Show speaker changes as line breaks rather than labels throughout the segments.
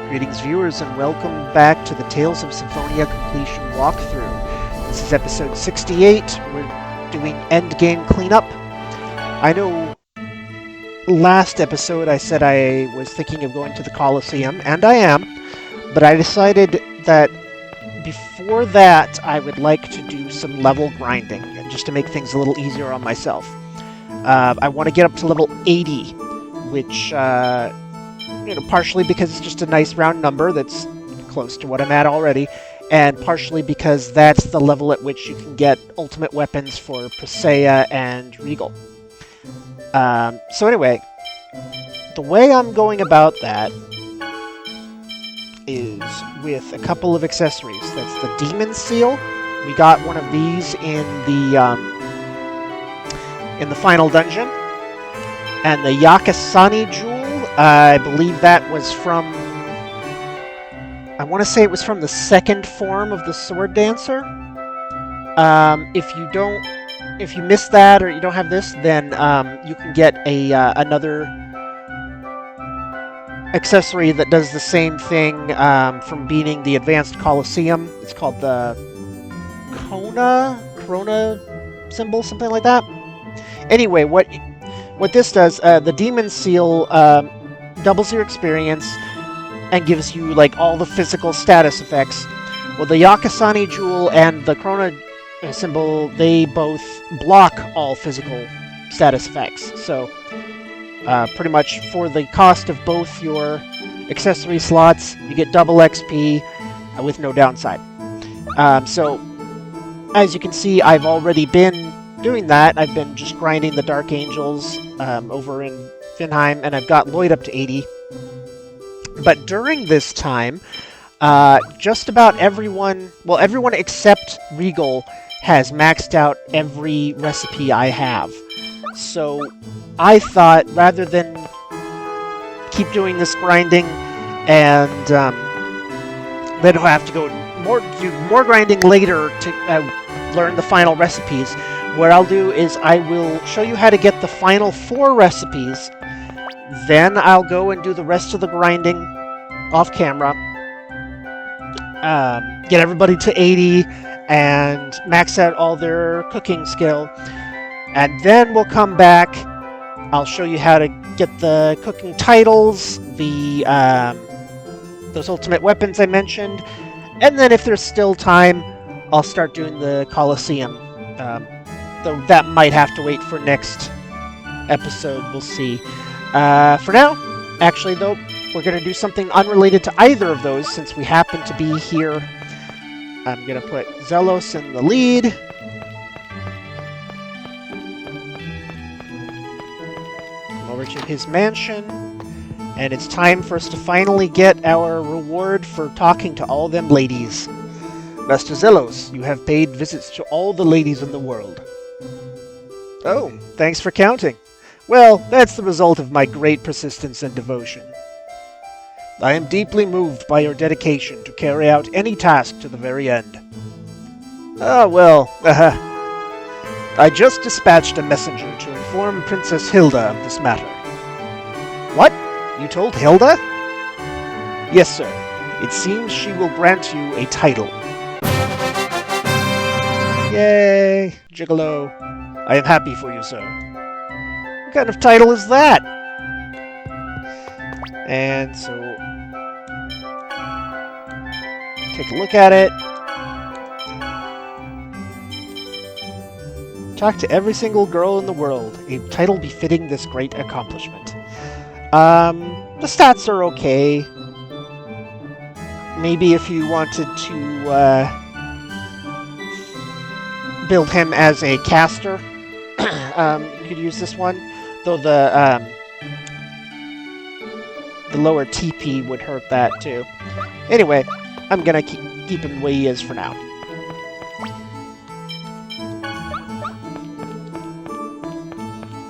Greetings, viewers, and welcome back to the Tales of Symphonia completion walkthrough. This is episode 68. We're doing Endgame cleanup. I know last episode I said I was thinking of going to the Colosseum, and I am, but I decided that before that I would like to do some level grinding, just to make things a little easier on myself. I want to get up to level 80, which... partially because it's just a nice round number that's close to what I'm at already, and partially because that's the level at which you can get ultimate weapons for Presea and Regal. So anyway, the way I'm going about that is with a couple of accessories. That's the Demon Seal. We got one of these in the final dungeon, and the Yakasani Jewel. I believe that was from... I want to say it was from the second form of the Sword Dancer. If you miss that or you don't have this, then you can get another accessory that does the same thing from beating the Advanced Colosseum. It's called the Corona symbol, something like that. Anyway, what this does, the Demon Seal doubles your experience and gives you like all the physical status effects. Well, the Yakasani Jewel and the Corona symbol, they both block all physical status effects. So pretty much for the cost of both your accessory slots, you get double XP with no downside. So as you can see, I've already been doing that. I've been just grinding the Dark Angels over in Vinheim, and I've got Lloyd up to 80. But during this time, just about everyone except Regal has maxed out every recipe I have. So I thought, rather than keep doing this grinding and then I'll have to do more grinding later to learn the final recipes, what I'll do is I will show you how to get the final 4 recipes. Then I'll go and do the rest of the grinding off camera. Get everybody to 80 and max out all their cooking skill. And then we'll come back. I'll show you how to get the cooking titles, those ultimate weapons I mentioned. And then if there's still time, I'll start doing the Colosseum. Though that might have to wait for next episode, we'll see. For now, actually though, we're going to do something unrelated to either of those since we happen to be here. I'm going to put Zelos in the lead. Come over to his mansion. And it's time for us to finally get our reward for talking to all them ladies. Master Zelos, you have paid visits to all the ladies in the world. Oh, thanks for counting. Well, that's the result of my great persistence and devotion. I am deeply moved by your dedication to carry out any task to the very end. I just dispatched a messenger to inform Princess Hilda of this matter. What? You told Hilda? Yes, sir. It seems she will grant you a title. Yay, Gigolo. I am happy for you, sir. What kind of title is that? And so, take a look at it. Talk to every single girl in the world. A title befitting this great accomplishment. The stats are okay. Maybe if you wanted to build him as a caster, you could use this one. Though the lower TP would hurt that too. Anyway, I'm gonna keep him the way he is for now.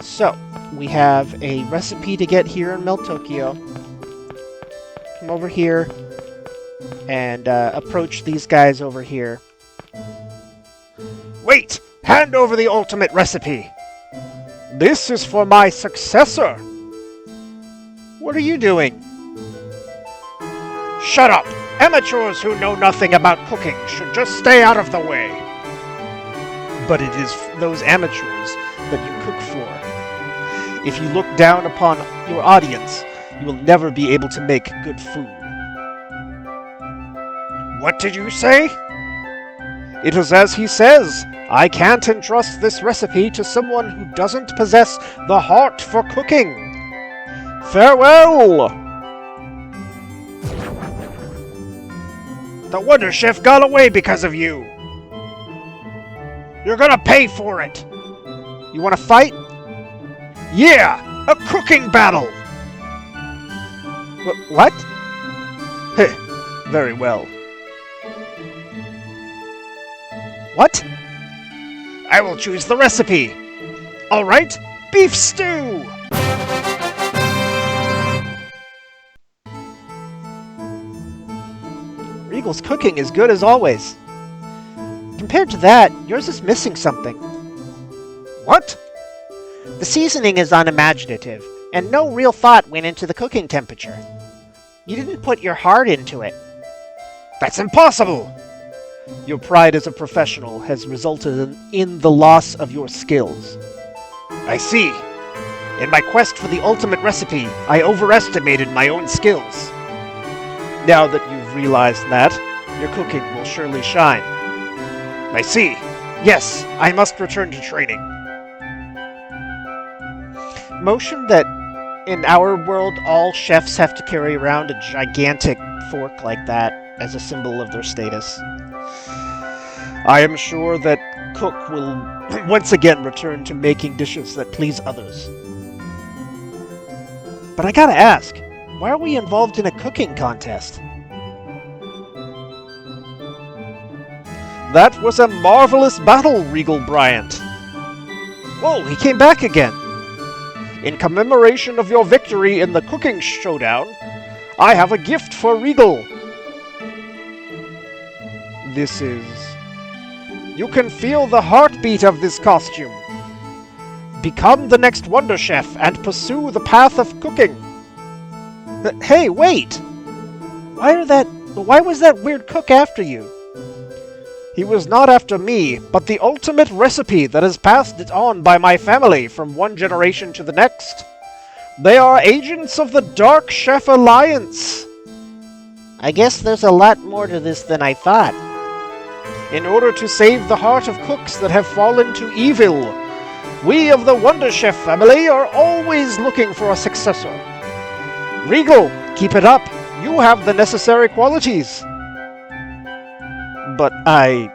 So, we have a recipe to get here in Melt Tokyo. Come over here and approach these guys over here. Wait! Hand over the ultimate recipe! This is for my successor! What are you doing? Shut up! Amateurs who know nothing about cooking should just stay out of the way. But it is those amateurs that you cook for. If you look down upon your audience, you will never be able to make good food. What did you say? It is as he says. I can't entrust this recipe to someone who doesn't possess the heart for cooking. Farewell! The Wonder Chef got away because of you. You're gonna pay for it. You wanna fight? Yeah! A cooking battle! What? Very well. What? I will choose the recipe. All right, beef stew! Regal's cooking is good as always. Compared to that, yours is missing something. What? The seasoning is unimaginative, and no real thought went into the cooking temperature. You didn't put your heart into it. That's impossible! Your pride as a professional has resulted in the loss of your skills. I see. In my quest for the ultimate recipe, I overestimated my own skills. Now that you've realized that, your cooking will surely shine. I see. Yes, I must return to training. Motion that in our world all chefs have to carry around a gigantic fork like that as a symbol of their status. I am sure that Cook will once again return to making dishes that please others. But I gotta ask, why are we involved in a cooking contest? That was a marvelous battle, Regal Bryant. Whoa, he came back again. In commemoration of your victory in the cooking showdown, I have a gift for Regal. This is... You can feel the heartbeat of this costume. Become the next Wonder Chef and pursue the path of cooking. Hey, wait! Why was that weird cook after you? He was not after me, but the ultimate recipe that has passed it on by my family from one generation to the next. They are agents of the Dark Chef Alliance. I guess there's a lot more to this than I thought. In order to save the heart of cooks that have fallen to evil, we of the Wonder Chef family are always looking for a successor. Regal, keep it up. You have the necessary qualities. But I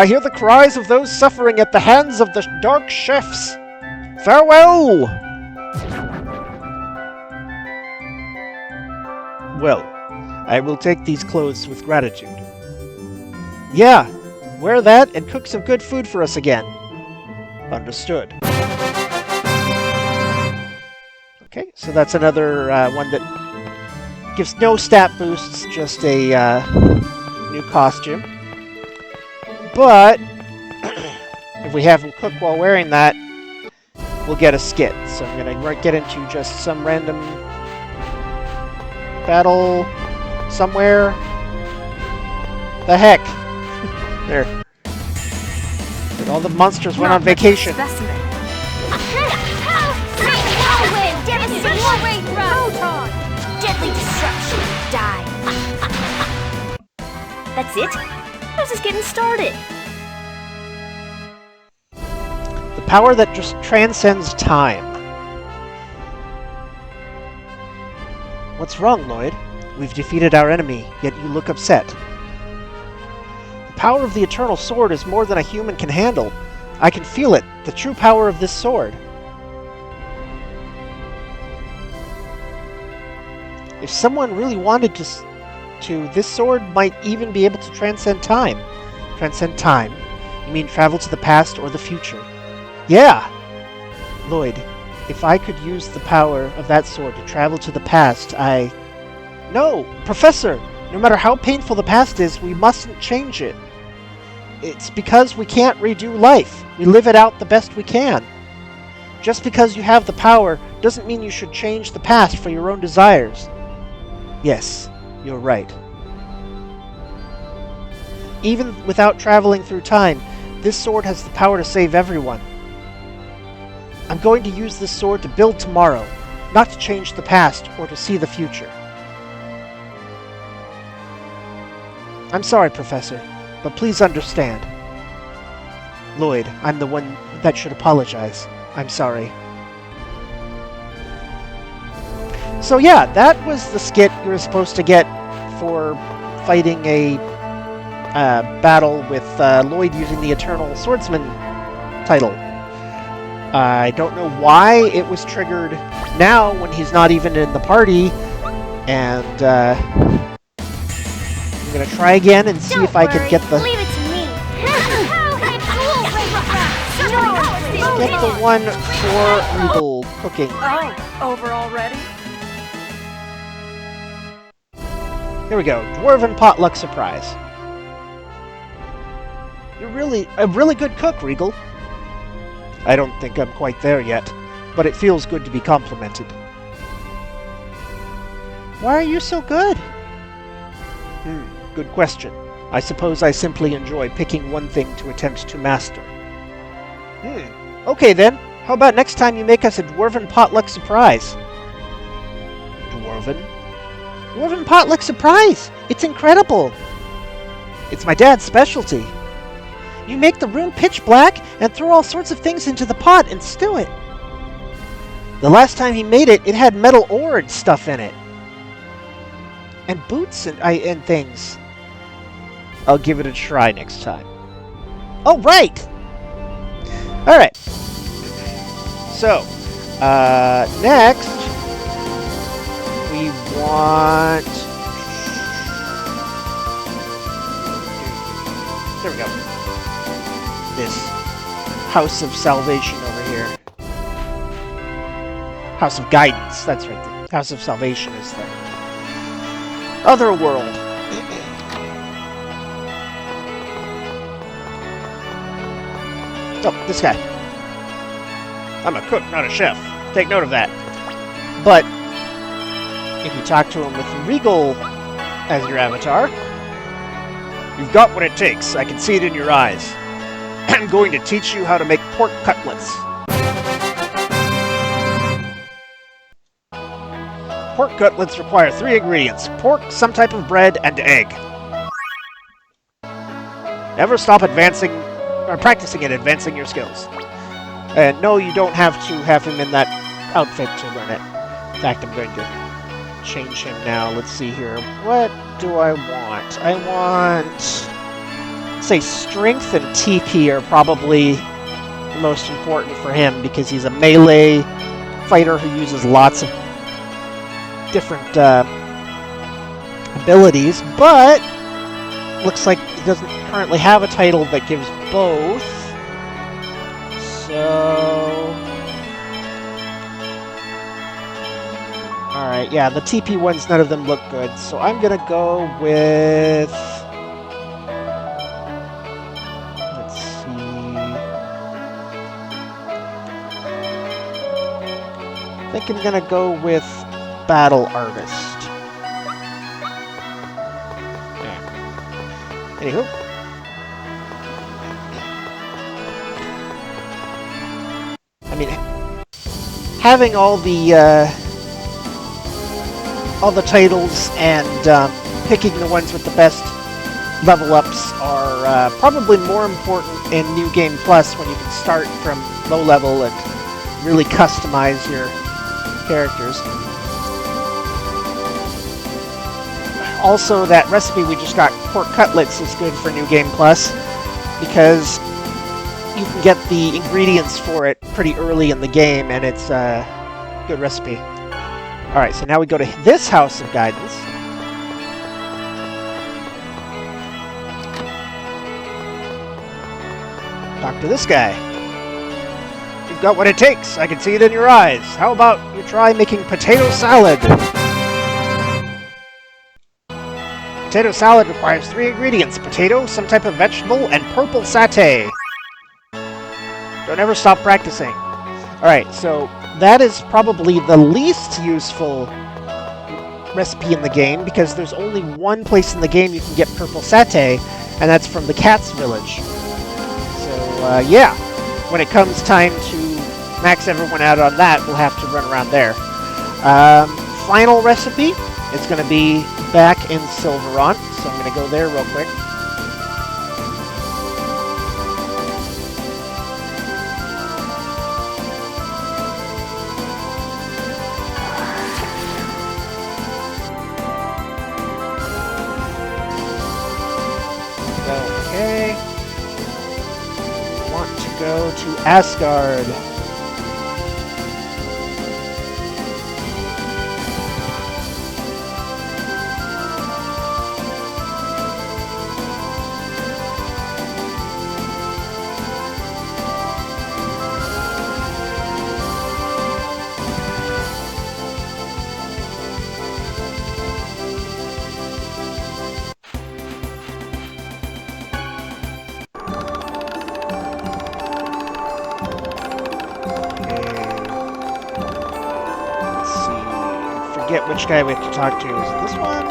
hear the cries of those suffering at the hands of the Dark Chefs. Farewell! Well, I will take these clothes with gratitude. Yeah, wear that and cook some good food for us again. Understood. Okay, so that's another one that gives no stat boosts, just a new costume. But if we have him cook while wearing that, we'll get a skit. So I'm going to get into just some random battle somewhere. The heck? There. And all the monsters went on vacation.
Deadly destruction. Die. That's it? I was just getting started.
The power that just transcends time. What's wrong, Lloyd? We've defeated our enemy, yet you look upset. The power of the Eternal Sword is more than a human can handle. I can feel it, the true power of this sword. If someone really wanted to, this sword might even be able to transcend time. Transcend time? You mean travel to the past or the future? Yeah! Lloyd, if I could use the power of that sword to travel to the past, No! Professor! No matter how painful the past is, we mustn't change it. It's because we can't redo life. We live it out the best we can. Just because you have the power doesn't mean you should change the past for your own desires. Yes, you're right. Even without traveling through time, this sword has the power to save everyone. I'm going to use this sword to build tomorrow, not to change the past or to see the future. I'm sorry, Professor, but please understand. Lloyd, I'm the one that should apologize. I'm sorry. So yeah, that was the skit you were supposed to get for fighting a battle with Lloyd using the Eternal Swordsman title. I don't know why it was triggered now when he's not even in the party, and I'm gonna try again and see if I can get the...
Leave it to me.
Get the one for Regal cooking.
Oh, over already?
Here we go. Dwarven potluck surprise. You're really a really good cook, Regal. I don't think I'm quite there yet, but it feels good to be complimented. Why are you so good? Good question. I suppose I simply enjoy picking one thing to attempt to master. Okay then. How about next time you make us a Dwarven potluck surprise? Dwarven? Dwarven potluck surprise! It's incredible! It's my dad's specialty. You make the room pitch black and throw all sorts of things into the pot and stew it. The last time he made it, it had metal ore and stuff in it. And boots and things. I'll give it a try next time. Oh, right! Alright. So, next, we want... There we go. This House of Salvation over here. House of Guidance, that's right. The House of Salvation is the other world. Oh, this guy. I'm a cook, not a chef. Take note of that. But if you talk to him with Regal as your avatar, you've got what it takes. I can see it in your eyes. I'm going to teach you how to make pork cutlets. Pork cutlets require 3 ingredients: pork, some type of bread, and egg. Never stop practicing and advancing your skills. And no, you don't have to have him in that outfit to learn it. In fact, I'm going to change him now. Let's see here. What do I want? I want... say strength and TP are probably the most important for him because he's a melee fighter who uses lots of different abilities, but looks like he doesn't currently have a title that gives both. So... Alright, yeah, the TP ones, none of them look good, so I'm gonna go with... Let's see... I think I'm gonna go with Battle Artist. Yeah. Anywho. I mean, having all the titles and picking the ones with the best level ups are probably more important in New Game Plus when you can start from low level and really customize your characters. Also, that recipe we just got, pork cutlets, is good for New Game Plus because you can get the ingredients for it pretty early in the game, and it's a good recipe. Alright, so now we go to this House of Guidance. Talk to this guy. You've got what it takes. I can see it in your eyes. How about you try making potato salad? Potato salad requires 3 ingredients: potato, some type of vegetable, and purple satay. Don't ever stop practicing. Alright, so that is probably the least useful recipe in the game, because there's only one place in the game you can get purple satay, and that's from the cat's village. So, yeah. When it comes time to max everyone out on that, we'll have to run around there. Final recipe, it's going to be back in Silverant, so I'm going to go there real quick. Okay. Want to go to Asgard. Forget which guy we have to talk to. Is it this one?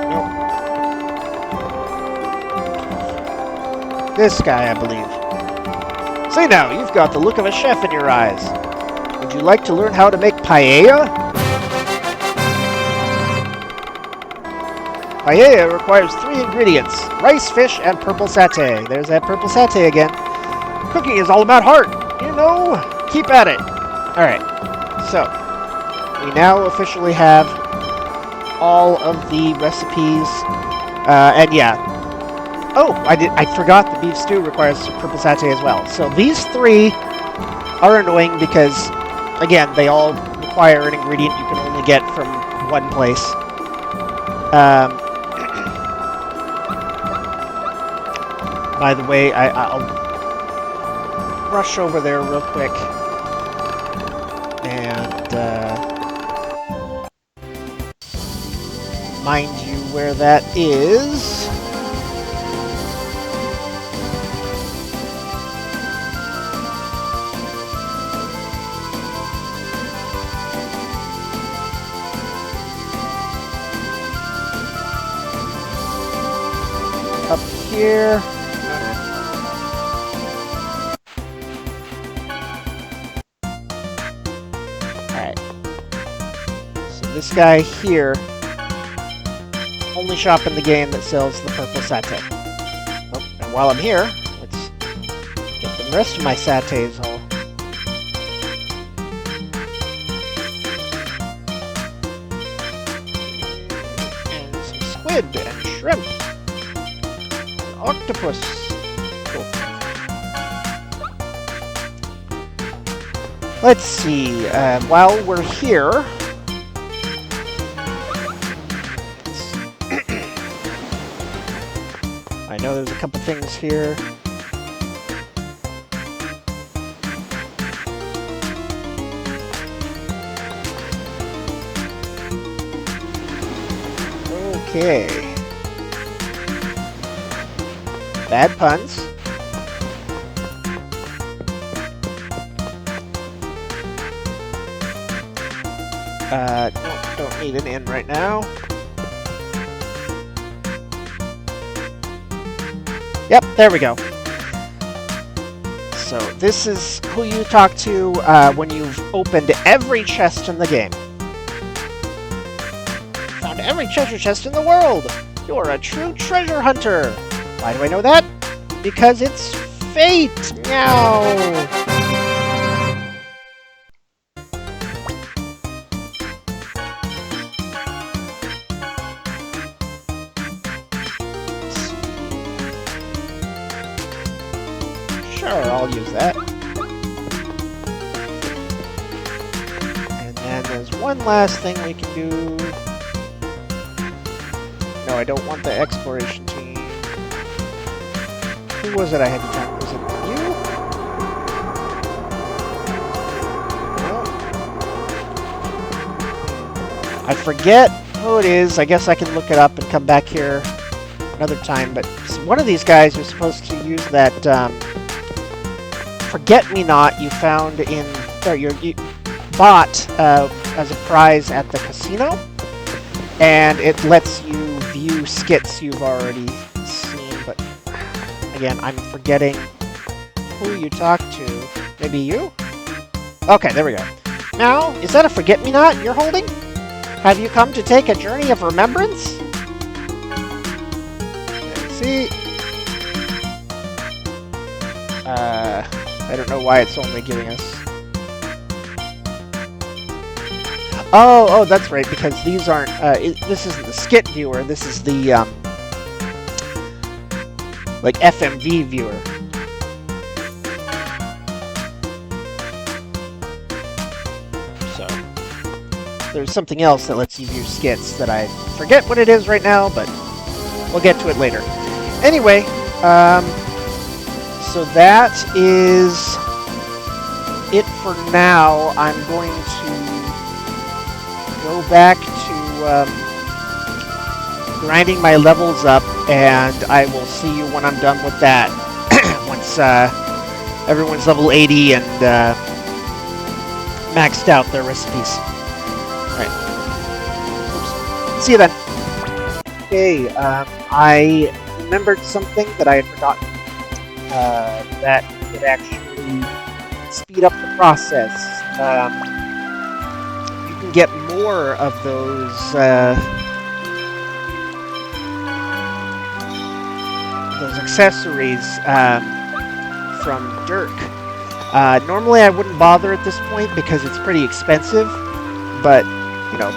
Nope. This guy, I believe. Say now, you've got the look of a chef in your eyes. Would you like to learn how to make paella? Paella requires 3 ingredients: rice, fish, and purple satay. There's that purple satay again. Cooking is all about heart. You know, keep at it. Alright, so we now officially have all of the recipes, and yeah. Oh, I forgot the beef stew requires purple satay as well. So these 3 are annoying because, again, they all require an ingredient you can only get from one place. By the way, I'll rush over there real quick and mind you where that is. Up here. This guy here, only shop in the game that sells the purple satay. Oh, and while I'm here, let's get the rest of my satays all. And some squid and shrimp. And octopus. Cool. Let's see, while we're here, I know there's a couple things here. Okay. Bad puns. Don't need an inn right now. Yep, there we go. So this is who you talk to when you've opened every chest in the game. Found every treasure chest in the world! You're a true treasure hunter! Why do I know that? Because it's fate! Meow! Sure, I'll use that. And then there's one last thing we can do. No, I don't want the exploration team. Who was it I had to talk? Was it you? No. I forget who it is. I guess I can look it up and come back here another time. But one of these guys was supposed to use that Forget-me-not you found in... Or you bought as a prize at the casino, and it lets you view skits you've already seen, but again, I'm forgetting who you talk to. Maybe you? Okay, there we go. Now, is that a forget-me-not you're holding? Have you come to take a journey of remembrance? Let's see. I don't know why it's only giving us... Oh, that's right, because these aren't... this isn't the skit viewer, this is the, like, FMV viewer. So, there's something else that lets you view skits that I forget what it is right now, but we'll get to it later. Anyway, so that is it for now. I'm going to go back to grinding my levels up, and I will see you when I'm done with that. Once everyone's level 80 and maxed out their recipes. Alright. See you then. Okay, I remembered something that I had forgotten. That could actually speed up the process. You can get more of those accessories from Dirk. Normally I wouldn't bother at this point because it's pretty expensive, but, you know,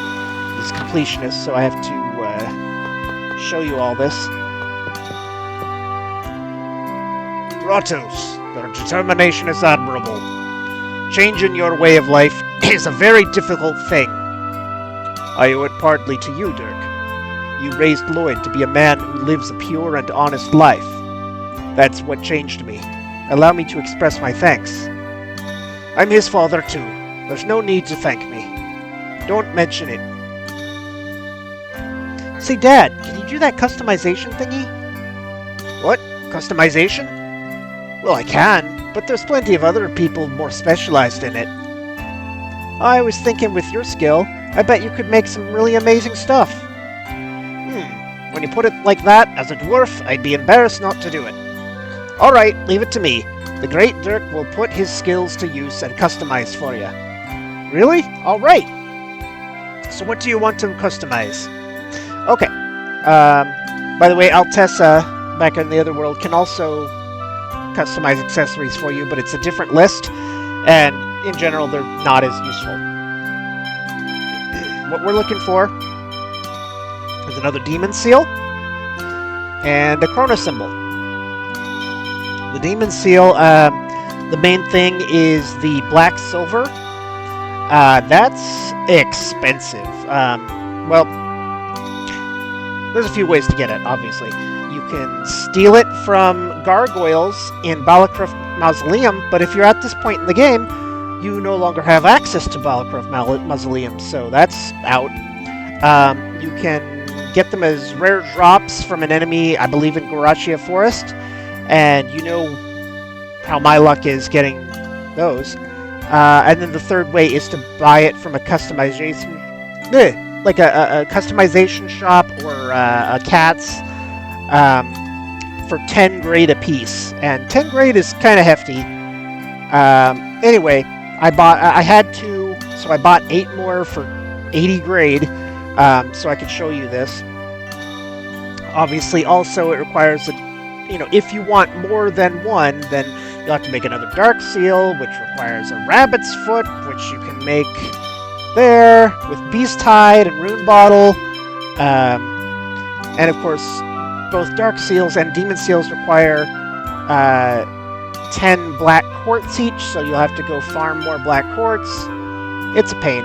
he's a completionist, so I have to show you all this. Ratos, your determination is admirable. Changing your way of life is a very difficult thing. I owe it partly to you, Dirk. You raised Lloyd to be a man who lives a pure and honest life. That's what changed me. Allow me to express my thanks. I'm his father, too. There's no need to thank me. Don't mention it. Say, Dad, can you do that customization thingy? What? Customization? Well, I can, but there's plenty of other people more specialized in it. I was thinking with your skill, I bet you could make some really amazing stuff. When you put it like that, as a dwarf, I'd be embarrassed not to do it. Alright, leave it to me. The great Dirk will put his skills to use and customize for you. Really? Alright. So what do you want to customize? Okay. By the way, Altessa, back in the other world, can also customize accessories for you, but it's a different list, and in general, they're not as useful. What we're looking for is another demon seal and a chrono symbol. The demon seal, the main thing is the black silver. That's expensive. Well, there's a few ways to get it, obviously. You can steal it from gargoyles in Balacroft Mausoleum, but if you're at this point in the game, you no longer have access to Balacroft Mausoleum, so that's out. You can get them as rare drops from an enemy, I believe in Gorachia Forest, and you know how my luck is getting those. And then the third way is to buy it from a customization, like a customization shop or a Cat's, for 10 grade a piece, and 10 grade is kind of hefty. Anyway, I bought 8 more for 80 grade, so I could show you this. Obviously, also it requires if you want more than one, then you'll have to make another dark seal, which requires a rabbit's foot, which you can make there with beast hide and rune bottle, and of course, both dark seals and demon seals require 10 black quartz each, so you'll have to go farm more black quartz. It's a pain.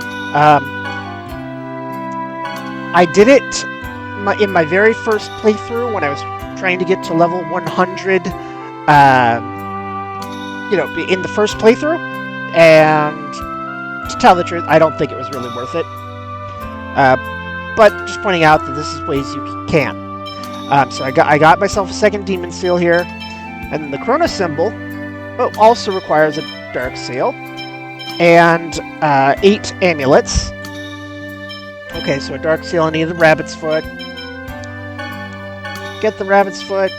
I did it in my very first playthrough when I was trying to get to level 100, in the first playthrough, and to tell the truth, I don't think it was really worth it. But just pointing out that this is ways you can. So I got myself a second demon seal here, and then the chrono symbol also requires a dark seal and 8 amulets. Okay, so a dark seal. I need the rabbit's foot. Get the rabbit's foot.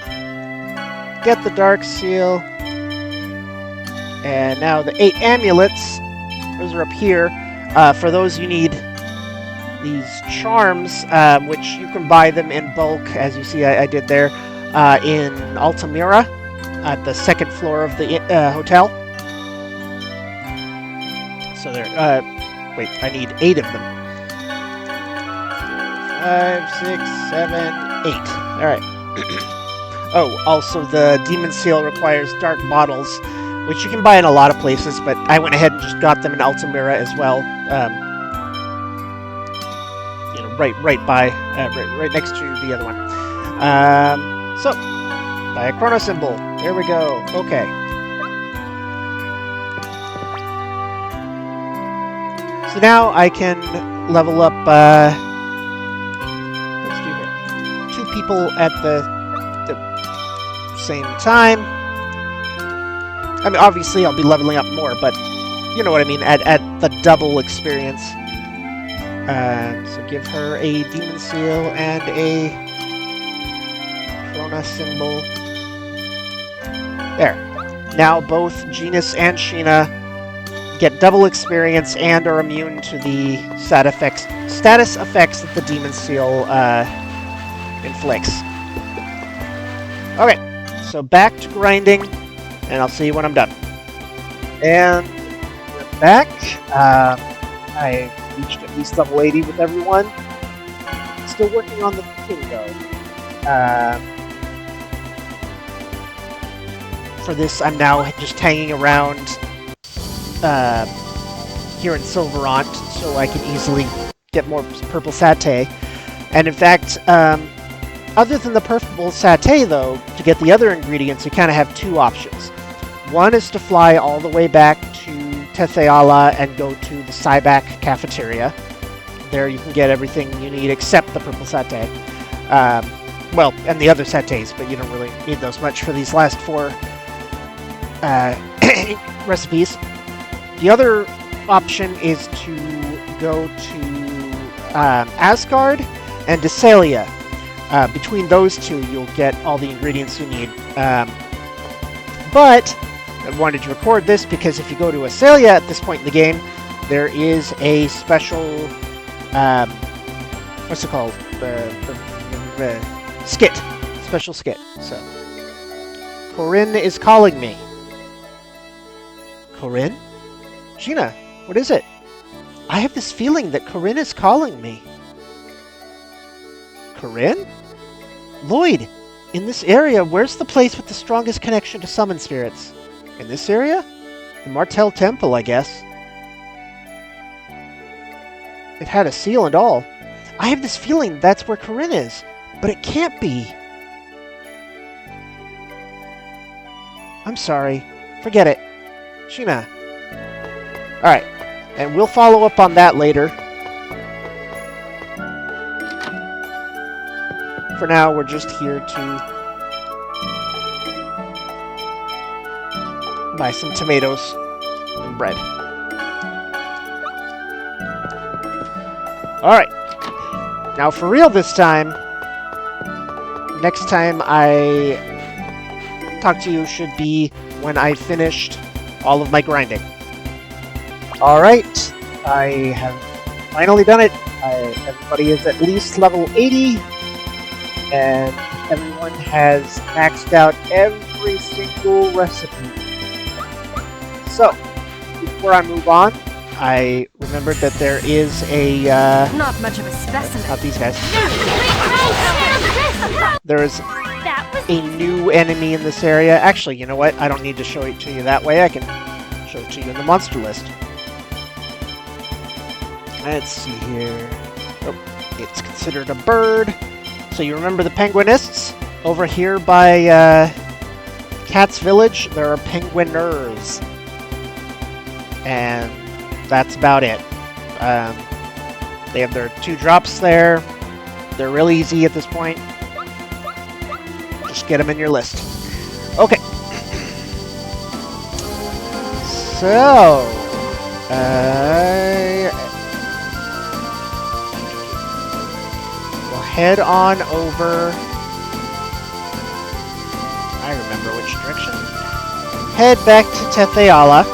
Get the dark seal. And now the 8 amulets. Those are up here. For those you need these charms, which you can buy them in bulk, as you see I did there, in Altamira, at the 2nd floor of the hotel. So there, wait, I need 8 of them. 5, 6, 7, 8. Alright. Oh, also the Demon Seal requires dark bottles, which you can buy in a lot of places, but I went ahead and just got them in Altamira as well. You know, right next to the other one. So, buy a chrono symbol. There we go. Okay. So now I can level up, let's do here. 2 people at the same time. I mean, obviously I'll be leveling up more, but you know what I mean, at the double experience. So give her a Demon Seal and a Chrono Symbol. There. Now both Genis and Sheena get double experience and are immune to the status effects that the Demon Seal inflicts. Okay, so back to grinding, and I'll see you when I'm done. And we're back. I reached at least level 80 with everyone. Still working on the king, though. For this, I'm now just hanging around here in Silverant, so I can easily get more purple satay. And in fact, other than the purple satay, though, to get the other ingredients, you kind of have 2 options. One is to fly all the way back to Tetheala and go to the Cyback cafeteria. There you can get everything you need except the purple satay. Well, and the other satays, but you don't really need those much for these last 4 recipes. The other option is to go to Asgard and Desalia. Between those 2, you'll get all the ingredients you need. But I wanted to record this because if you go to Asalia at this point in the game, there is a special, what's it called? The skit. Special skit. So, Corinne is calling me. Corinne? Sheena, what is it? I have this feeling that Corinne is calling me. Corinne? Lloyd, in this area, where's the place with the strongest connection to summon spirits? In this area? The Martel Temple, I guess. It had a seal and all. I have this feeling that's where Corinne is, but it can't be. I'm sorry. Forget it. Sheena. Alright, and we'll follow up on that later. For now, we're just here to buy some tomatoes and bread. Alright. Now for real this time, next time I talk to you should be when I finished all of my grinding. Alright, I have finally done it. Everybody is at least level 80. And everyone has maxed out every single recipe. So, before I move on, I remembered that there is a,
Not much of a specimen.
not these guys. There is a new enemy in this area. Actually, you know what? I don't need to show it to you that way. I can show it to you in the monster list. Let's see here. Oh, it's considered a bird. So you remember the penguinists? Over here by Cat's Village, there are penguiners. And that's about it. They have their 2 drops there. They're real easy at this point. Just get them in your list. Okay. So, head on over. I remember which direction. Head back to Tetheala,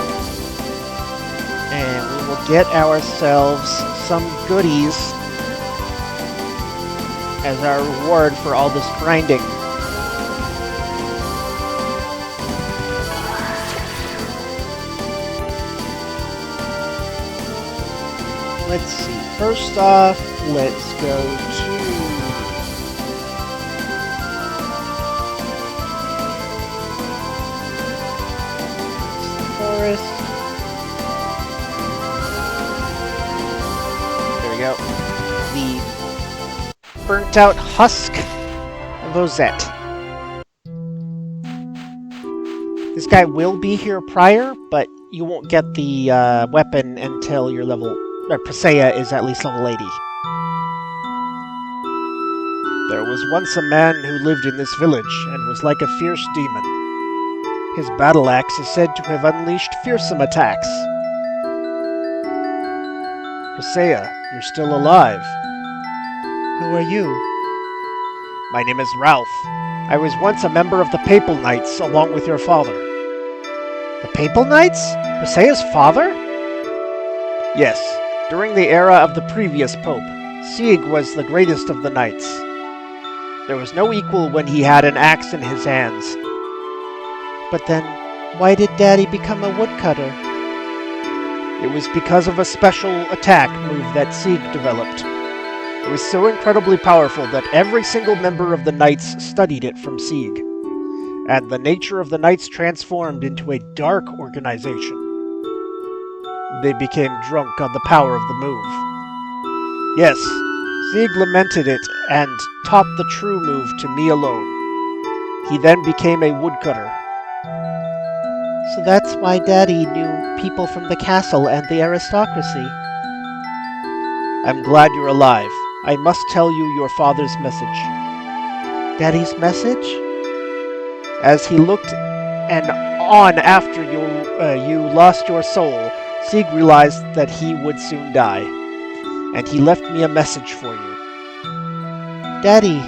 and we will get ourselves some goodies as our reward for all this grinding. Let's see. First off, let's go to the forest. There we go. The burnt out husk of Ozette. This guy will be here prior, but you won't get the weapon until your level. Presea is at least level 80. There was once a man who lived in this village and was like a fierce demon. His battle axe is said to have unleashed fearsome attacks. Presea, you're still alive. Who are you? My name is Ralph. I was once a member of the Papal Knights along with your father. The Papal Knights? Presea's father? Yes. During the era of the previous pope, Sieg was the greatest of the knights. There was no equal when he had an axe in his hands. But then, why did Daddy become a woodcutter? It was because of a special attack move that Sieg developed. It was so incredibly powerful that every single member of the knights studied it from Sieg. And the nature of the knights transformed into a dark organization. They became drunk on the power of the move. Yes, Sieg lamented it and taught the true move to me alone. He then became a woodcutter. So that's why Daddy knew people from the castle and the aristocracy. I'm glad you're alive. I must tell you your father's message. Daddy's message? As he looked and on after you lost your soul, Sieg realized that he would soon die, and he left me a message for you. Daddy,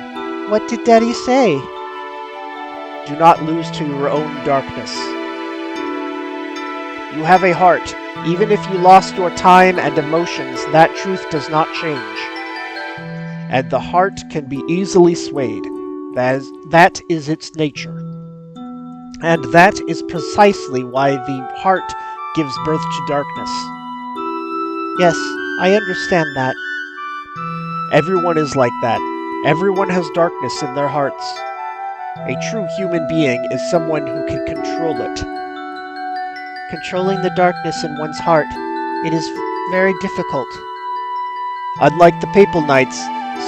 what did Daddy say? Do not lose to your own darkness. You have a heart. Even if you lost your time and emotions, that truth does not change. And the heart can be easily swayed. That is its nature. And that is precisely why the heart gives birth to darkness. Yes, I understand that. Everyone is like that. Everyone has darkness in their hearts. A true human being is someone who can control it. Controlling the darkness in one's heart, it is very difficult. Unlike the Papal Knights,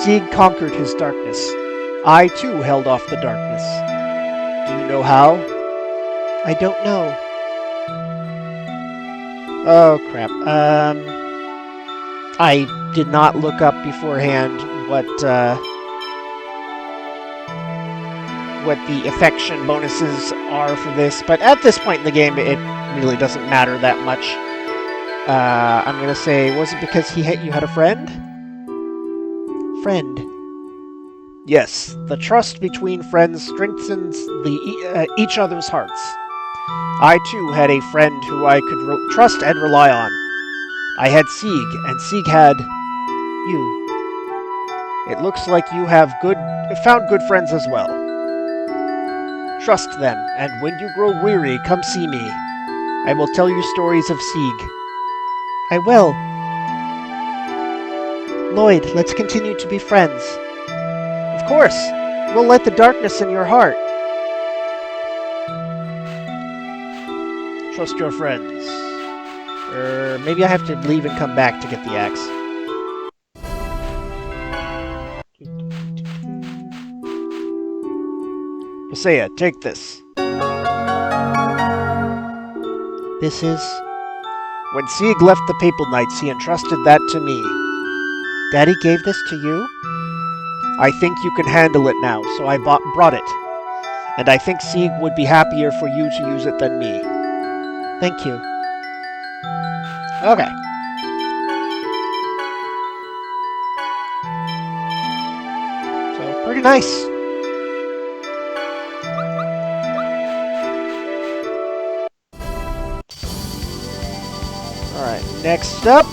Sieg conquered his darkness. I too held off the darkness. Do you know how? I don't know. Oh, crap. I did not look up beforehand what the affection bonuses are for this, but at this point in the game, it really doesn't matter that much. I'm gonna say, was it because you had a friend? Friend. Yes, the trust between friends strengthens each other's hearts. I too had a friend who I could trust and rely on. I had Sieg, and Sieg had you. It looks like you have found good friends as well. Trust them, and when you grow weary, come see me. I will tell you stories of Sieg. I will. Lloyd, let's continue to be friends. Of course. We'll light the darkness in your heart. Trust your friends. Maybe I have to leave and come back to get the axe. Presea, take this. This is... When Sieg left the Papal Knights, he entrusted that to me. Daddy gave this to you? I think you can handle it now, so I brought it. And I think Sieg would be happier for you to use it than me. Thank you. Okay. Pretty nice. Alright, next up.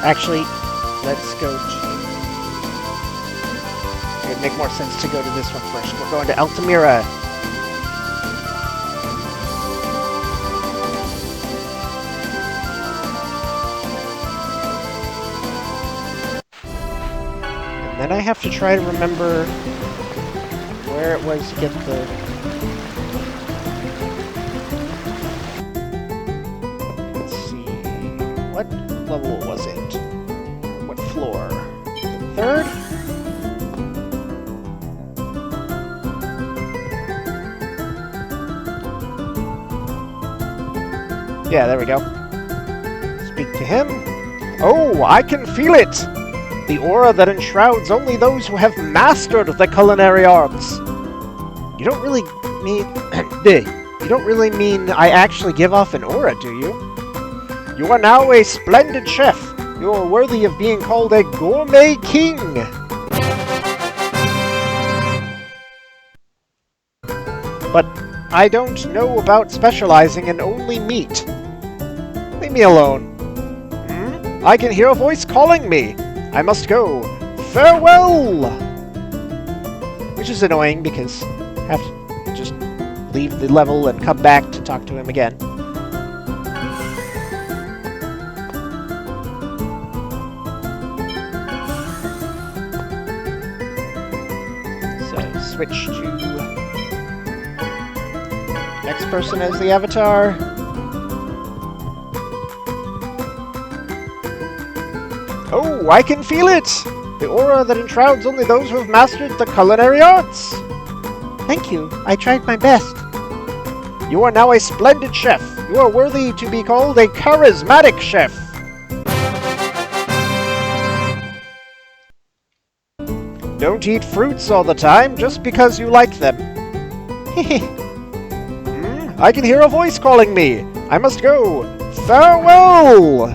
Actually, let's go to... It'd make more sense to go to this one first. We're going to Altamira. And then I have to try to remember where it was to get the... Let's see... What level was it? What floor? The third? Yeah, there we go. Speak to him. Oh, I can feel it! The aura that enshrouds only those who have mastered the culinary arts. You don't really mean... You don't really mean I actually give off an aura, do you? You are now a splendid chef. You are worthy of being called a gourmet king. But I don't know about specializing in only meat. Leave me alone. I can hear a voice calling me. I must go. Farewell! Which is annoying because I have to just leave the level and come back to talk to him again. So switch to next person as the avatar. Oh, I can feel it! The aura that enshrouds only those who have mastered the culinary arts! Thank you. I tried my best. You are now a splendid chef. You are worthy to be called a charismatic chef. Don't eat fruits all the time just because you like them. I can hear a voice calling me. I must go. Farewell!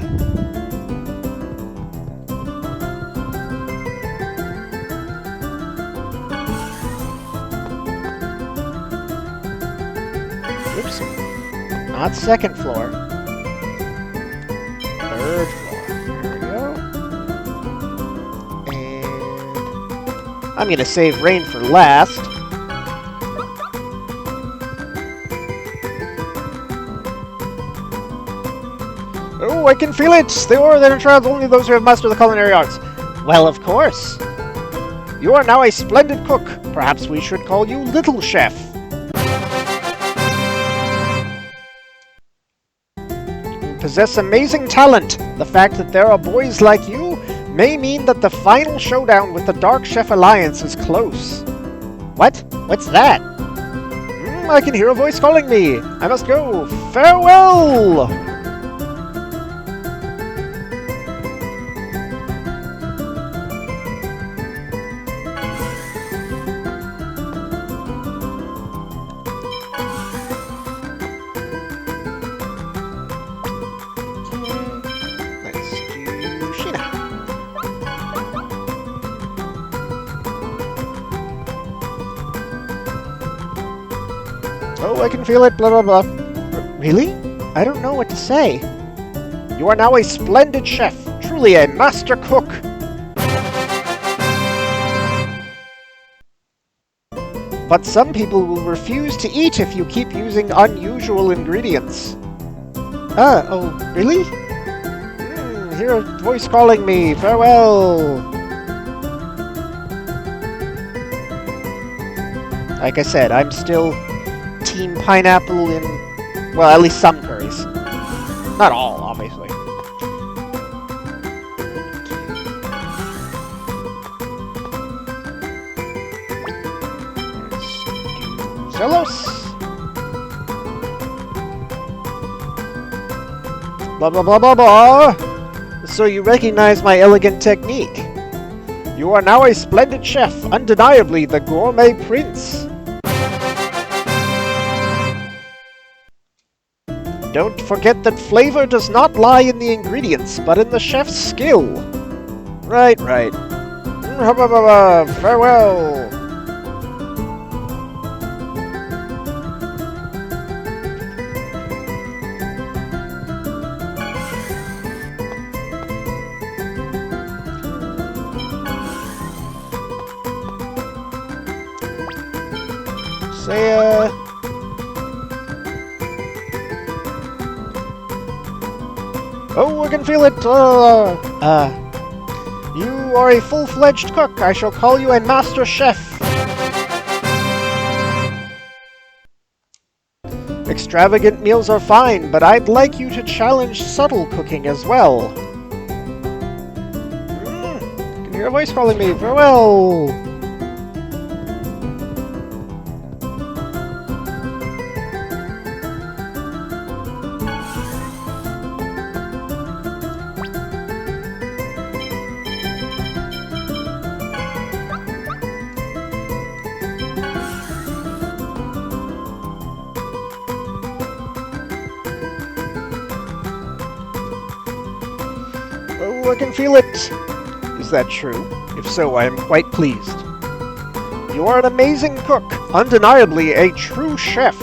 Oops. Not second floor. Third floor. There we go. And I'm gonna save Raine for last. Oh, I can feel it! The aura that enshrouds only those who have mastered the culinary arts. Well, of course. You are now a splendid cook. Perhaps we should call you Little Chef. You possess amazing talent. The fact that there are boys like you may mean that the final showdown with the Dark Chef Alliance is close. What? What's that? I can hear a voice calling me. I must go. Farewell! Oh, I can feel it, blah, blah, blah. Really? I don't know what to say. You are now a splendid chef, truly a master cook. But some people will refuse to eat if you keep using unusual ingredients. Oh, really? Hear a voice calling me. Farewell! Like I said, I'm still Team Pineapple in, well, at least some curries. Not all, obviously. Zelos! Blah blah blah blah blah! So you recognize my elegant technique. You are now a splendid chef, undeniably the gourmet prince. don't forget that flavor does not lie in the ingredients, but in the chef's skill. Right, right. Farewell! Say, oh, I can feel it! You are a full-fledged cook. I shall call you a master chef. Extravagant meals are fine, but I'd like you to challenge subtle cooking as well. I can hear a voice calling me. Farewell! Oh, I can feel it! Is that true? If so, I am quite pleased. You are an amazing cook, undeniably a true chef.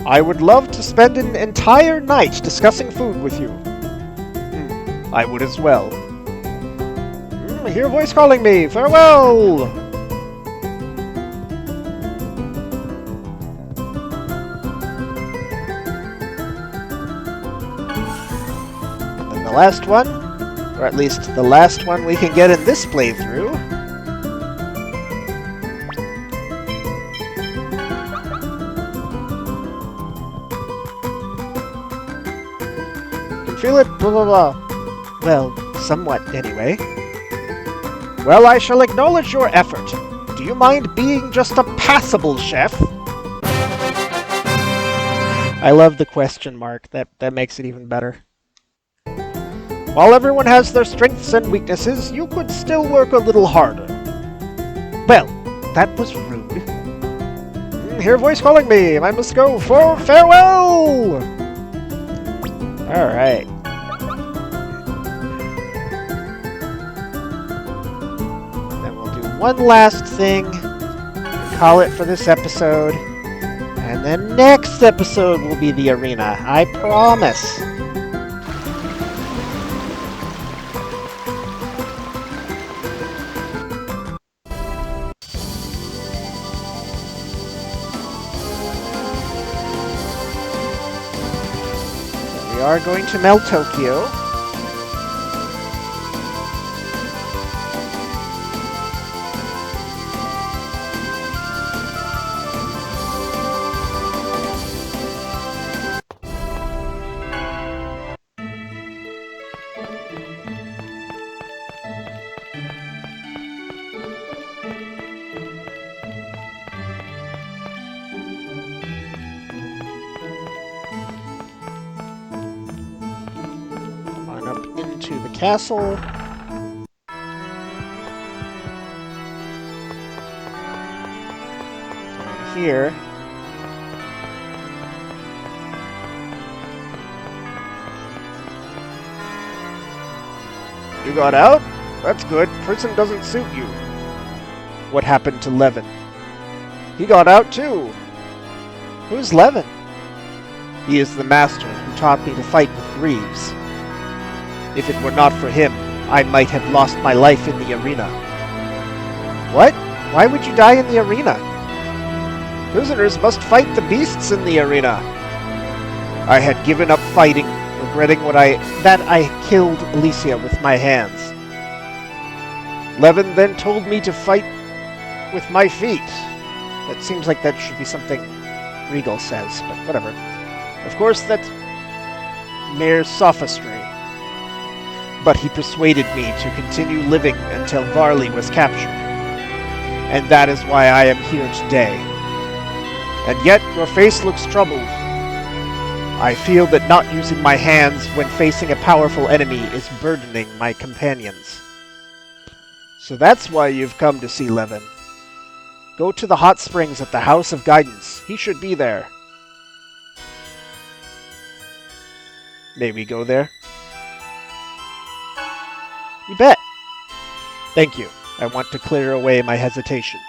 I would love to spend an entire night discussing food with you. I would as well. I hear a voice calling me. Farewell! Last one, or at least the last one we can get in this playthrough. Can feel it, blah blah blah. Well, somewhat anyway. Well, I shall acknowledge your effort. Do you mind being just a passable chef? I love the question mark. That makes it even better. While everyone has their strengths and weaknesses, you could still work a little harder. Well, that was rude. Hear a voice calling me. I must go for farewell! Alright. Then we'll do one last thing. Call it for this episode. And then next episode will be the arena. I promise. We are going to Mel Tokyo. To the castle. Here. You got out? That's good. Prison doesn't suit you. What happened to Levin? He got out too. Who's Levin? He is the master who taught me to fight with Greaves. If it were not for him, I might have lost my life in the arena. What? Why would you die in the arena? Prisoners must fight the beasts in the arena. I had given up fighting, regretting that I killed Alicia with my hands. Levin then told me to fight with my feet. That seems like that should be something Regal says, but whatever. Of course, that's mere sophistry. But he persuaded me to continue living until Varley was captured. And that is why I am here today. And yet your face looks troubled. I feel that not using my hands when facing a powerful enemy is burdening my companions. So that's why you've come to see Levin. Go to the hot springs at the House of Guidance. He should be there. May we go there? You bet. Thank you. I want to clear away my hesitation.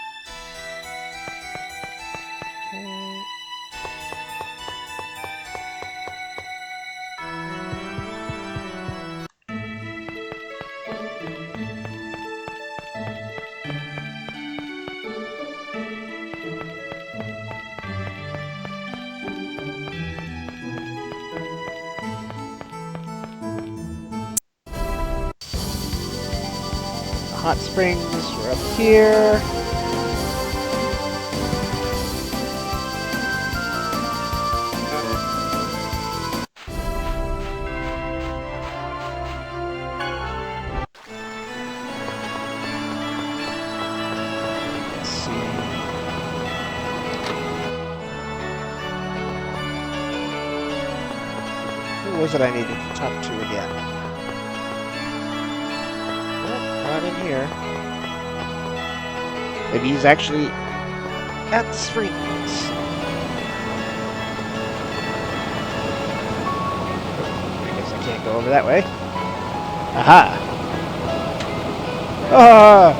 Hot springs, we're up here. Let's see. Who was it I needed to talk to again? Not in here. Maybe he's actually at the springs. I guess I can't go over that way. Aha! Ah!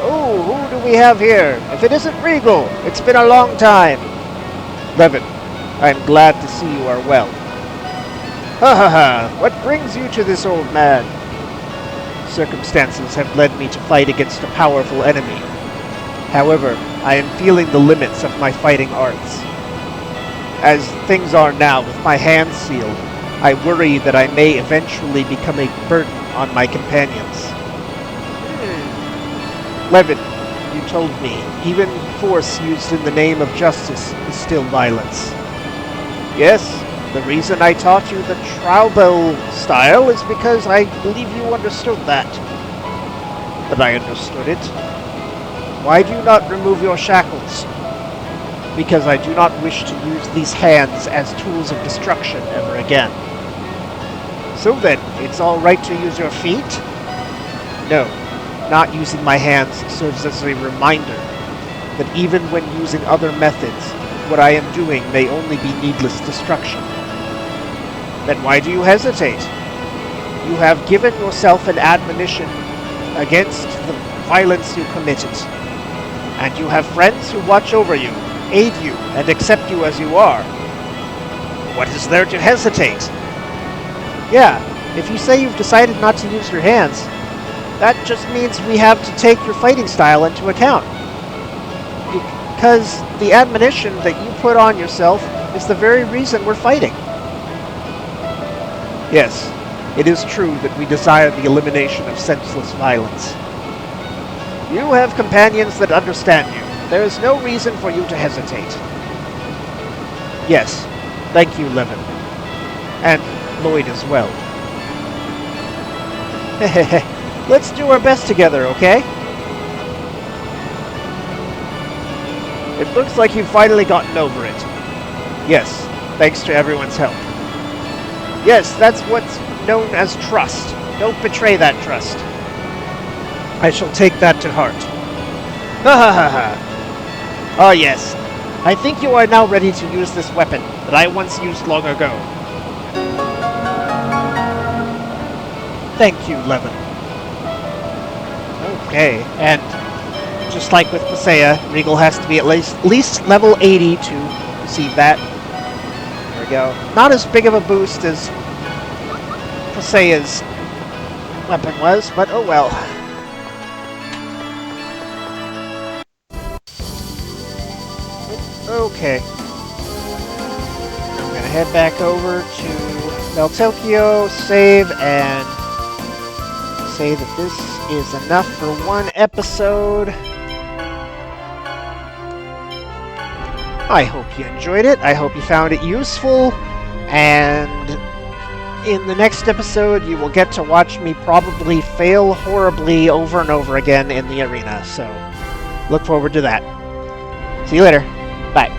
Oh, who do we have here? If it isn't Regal, it's been a long time. Levin, I'm glad to see you are well. Ha ha ha! What brings you to this old man? Circumstances have led me to fight against a powerful enemy. However, I am feeling the limits of my fighting arts. As things are now with my hands sealed, I worry that I may eventually become a burden on my companions. Levin, you told me, even force used in the name of justice is still violence. Yes, the reason I taught you the trowel style is because I believe you understood that. But I understood it. Why do you not remove your shackles? Because I do not wish to use these hands as tools of destruction ever again. So then, it's all right to use your feet? No, not using my hands serves as a reminder that even when using other methods, what I am doing may only be needless destruction. Then why do you hesitate? You have given yourself an admonition against the violence you committed. And you have friends who watch over you, aid you, and accept you as you are. What is there to hesitate? Yeah, if you say you've decided not to use your hands, that just means we have to take your fighting style into account. Because the admonition that you put on yourself is the very reason we're fighting. Yes, it is true that we desire the elimination of senseless violence. You have companions that understand you. There is no reason for you to hesitate. Yes, thank you, Levin. And Lloyd as well. Let's do our best together, okay? It looks like you've finally gotten over it. Yes, thanks to everyone's help. Yes, that's what's known as trust. Don't betray that trust. I shall take that to heart. Ha ha ha ha. Ah yes, I think you are now ready to use this weapon that I once used long ago. Thank you, Levin. Okay, and just like with Presea, Regal has to be at least level 80 to receive that. There we go. Not as big of a boost as Presea's weapon was, but oh well. Okay. I'm gonna head back over to Meltokyo, save, and say that this is enough for one episode. I hope you enjoyed it. I hope you found it useful. And in the next episode, you will get to watch me probably fail horribly over and over again in the arena. So look forward to that. See you later. Bye.